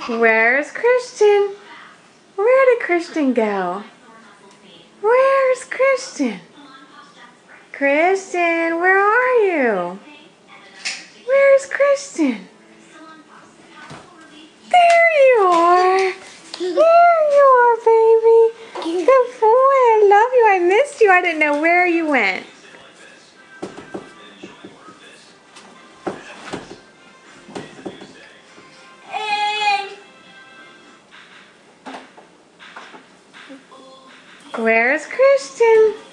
Where's Christian? Where did Christian go? Where's Christian? Christian, where are you? Where's Christian? There you are. There you are, baby. Good boy. I love you. I missed you. I didn't know where you went. Where's Christian?